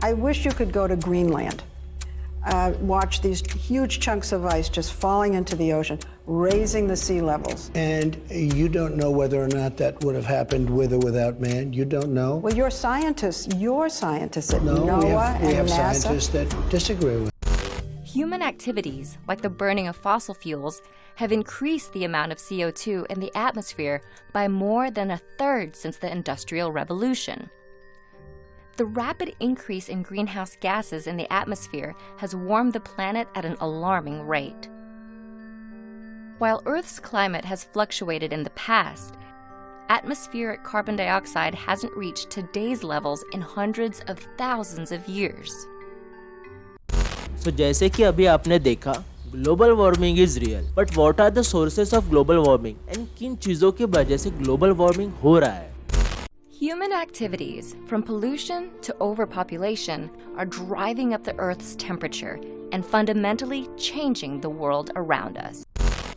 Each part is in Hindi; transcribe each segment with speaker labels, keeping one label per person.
Speaker 1: I wish you could go to Greenland. Watch these huge chunks of ice just falling into the ocean, raising the sea levels.
Speaker 2: And you don't know whether or not that would have happened with or without man? You don't know?
Speaker 1: Well, you're scientists at
Speaker 2: No,
Speaker 1: NOAA
Speaker 2: we have
Speaker 1: and NASA.
Speaker 2: scientists that disagree with.
Speaker 3: Human activities, like the burning of fossil fuels, have increased the amount of CO2 in the atmosphere by more than a third since the Industrial Revolution. The rapid increase in greenhouse gases in the atmosphere has warmed the planet at an alarming rate. While Earth's climate has fluctuated in the past, atmospheric carbon dioxide hasn't reached today's levels in hundreds of thousands of years.
Speaker 4: So जैसे कि अभी आपने देखा, global warming is real, but what are the sources of global warming and किन चीजों की वजह से ग्लोबल वार्मिंग हो रहा है?
Speaker 3: Human activities, from pollution to overpopulation, are driving up the Earth's temperature and fundamentally changing the world around us.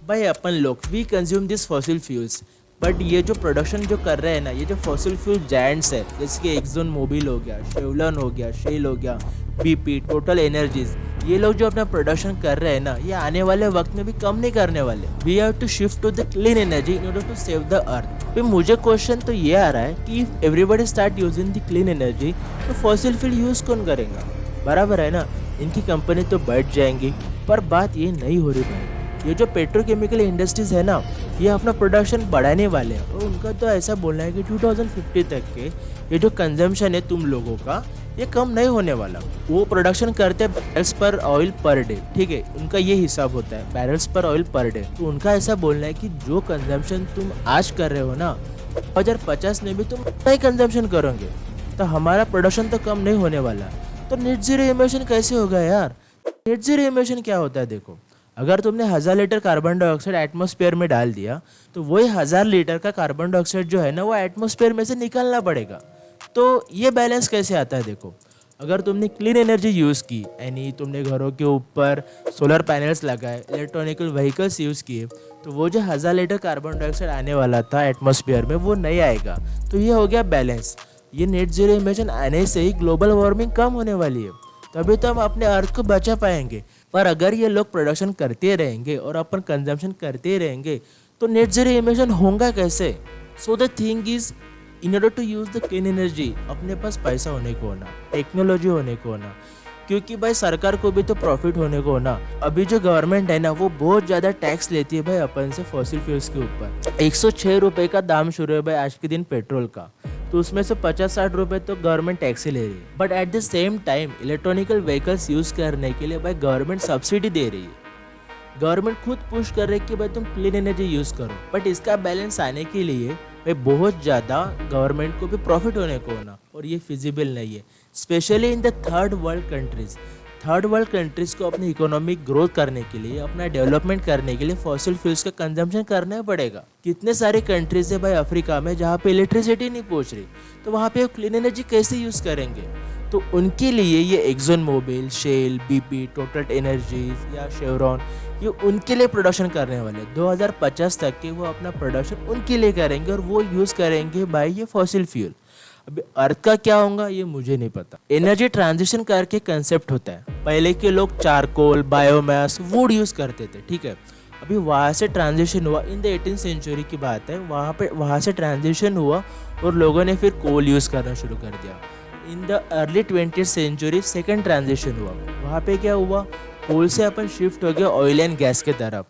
Speaker 4: भाई अपन लोग we consume this fossil fuels, but ये जो प्रोडक्शन जो कर रहे हैं ना, ये जो फॉसिल फ्यूल जायंट्स है, जैसे कि एक्सॉन मोबिल हो गया, शेवलॉन हो गया, शेल हो गया, BP, टोटल एनर्जीज, ये लोग जो अपना प्रोडक्शन कर रहे हैं ना, ये आने वाले वक्त में भी कम नहीं करने वाले. We have to shift to the clean energy in order to save the earth. फिर मुझे क्वेश्चन तो ये आ रहा है कि if everybody start using the clean energy, तो फॉसिल फ्यूल यूज कौन करेगा? बराबर है ना, इनकी कंपनी तो बढ़ जाएंगी, पर बात ये नहीं हो रही भाई. ये जो पेट्रोकेमिकल इंडस्ट्रीज है ना, ये अपना प्रोडक्शन बढ़ाने वाले हैं, और उनका तो ऐसा बोलना है कि 2050 तक के ये जो कंजम्पशन है तुम लोगों का, ये कम नहीं होने वाला. वो प्रोडक्शन करते हैं बैरल्स पर ऑयल पर डे, ठीक है, उनका ये हिसाब होता है बैरल्स पर ऑयल पर डे. तो उनका ऐसा बोलना है कि जो कंजम्पशन तुम आज कर रहे हो ना, 2050 में भी तुम उतना ही कंजम्पशन करोगे, तो हमारा प्रोडक्शन तो कम नहीं होने वाला. तो नेट जीरो इमिशन कैसे होगा यार? नेट जीरो इमिशन क्या होता है? देखो, अगर तुमने 1000 लीटर कार्बन डाइऑक्साइड एटमॉस्फेयर में डाल दिया, तो वही 1000 लीटर का कार्बन डाइऑक्साइड जो है ना, वो एटमॉस्फेयर में से निकालना पड़ेगा. तो ये बैलेंस कैसे आता है? देखो, अगर तुमने क्लीन एनर्जी यूज़ की, यानी तुमने घरों के ऊपर सोलर पैनल्स लगाए, इलेक्ट्रॉनिकल व्हीकल्स यूज़ किए, तो वो जो 1000 लीटर कार्बन डाइऑक्साइड आने वाला था एटमॉस्फेयर में, वो नहीं आएगा. तो ये हो गया बैलेंस. ये नेट जीरो इमिशन आने से ही ग्लोबल वार्मिंग कम होने वाली है, तभी तो हम अपने अर्थ को बचा पाएंगे. पर अगर ये लोग प्रोडक्शन करते रहेंगे और अपन कंजम्पशन करते रहेंगे, तो नेट जीरो इमिशन होगा कैसे? So the thing is, in order to use the clean energy, अपने पास पैसा होने को होना, टेक्नोलॉजी होने को होना, क्योंकि भाई सरकार को भी तो प्रॉफिट होने को होना. अभी जो गवर्नमेंट है ना, वो बहुत ज़्यादा टैक्स लेती है भाई अपन से फॉसिल फ्यूल्स के ऊपर. 106 रुपये का दाम शुरू है भाई आज के दिन पेट्रोल का, तो उसमें से 50-60 रुपये तो गवर्नमेंट टैक्स ही ले रही है. But at the same time electronical vehicles use करने के लिए भाई गवर्नमेंट सब्सिडी दे रही है. गवर्नमेंट खुद पुश कर रही है कि भाई तुम क्लीन एनर्जी यूज़ करो, बट इसका बैलेंस आने के लिए भाई बहुत ज़्यादा गवर्नमेंट को भी प्रॉफिट होने को होना, और ये फिजिबल नहीं है, specially in the third world countries. Third world countries को अपनी इकोनॉमिक ग्रोथ करने के लिए, अपना डेवलपमेंट करने के लिए फॉसिल फ्यूल्स का कंजम्पशन करना पड़ेगा. कितने सारे कंट्रीज है भाई अफ्रीका में जहाँ पे इलेक्ट्रिसिटी नहीं पहुँच रही, तो वहाँ पे क्लीन एनर्जी कैसे यूज़ करेंगे? तो उनके लिए ये Exxon Mobil, Shell, BP, Total Energies या शेवरॉन, ये उनके लिए प्रोडक्शन करने वाले. 2050 तक के वो अपना प्रोडक्शन उनके लिए करेंगे, और वो यूज़ करेंगे भाई ये फॉसिल फ्यूल. अभी अर्थ का क्या होगा ये मुझे नहीं पता. एनर्जी ट्रांजिशन करके कंसेप्ट होता है. पहले के लोग चारकोल, बायोमास, वुड यूज़ करते थे, ठीक है. अभी वहाँ से ट्रांजिशन हुआ, इन द 18th सेंचुरी की बात है, वहाँ से ट्रांजिशन हुआ और लोगों ने फिर कोल यूज़ करना शुरू कर दिया. In the early 20th century second transition हुआ. वहाँ पे क्या हुआ, कोल से अपन शिफ्ट हो गया ऑयल एंड गैस के तरफ.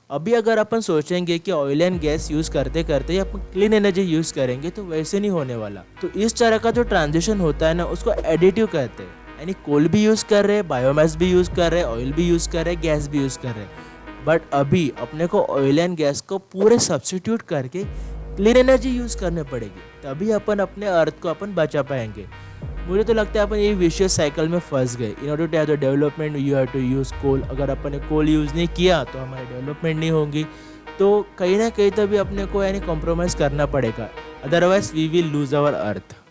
Speaker 4: अभी अगर अपन सोचेंगे कि ऑयल एंड गैस यूज़ करते करते अपन क्लीन एनर्जी यूज़ करेंगे, तो वैसे नहीं होने वाला. तो इस तरह का जो ट्रांजिशन होता है ना, उसको एडिटिव कहते हैं. यानी कोल भी यूज़ कर रहे हैं, बायोमास भी यूज़ कर रहे हैं, ऑयल भी यूज़ कर रहे हैं, गैस भी यूज़ कर रहे हैं. बट अभी अपने को ऑयल एंड गैस को पूरे सब्स्टिट्यूट करके क्लीन एनर्जी यूज़ करने पड़ेगी, तभी अपन अपने अर्थ को अपन बचा पाएंगे. मुझे तो लगता है अपन ये विशियस साइकिल में फंस गए. In order to have the development you have to use coal. अगर अपन ने कोल यूज़ नहीं किया तो हमारी डेवलपमेंट नहीं होगी. तो कहीं ना कहीं तो भी अपने को यानी कॉम्प्रोमाइज़ करना पड़ेगा, otherwise we will lose our earth.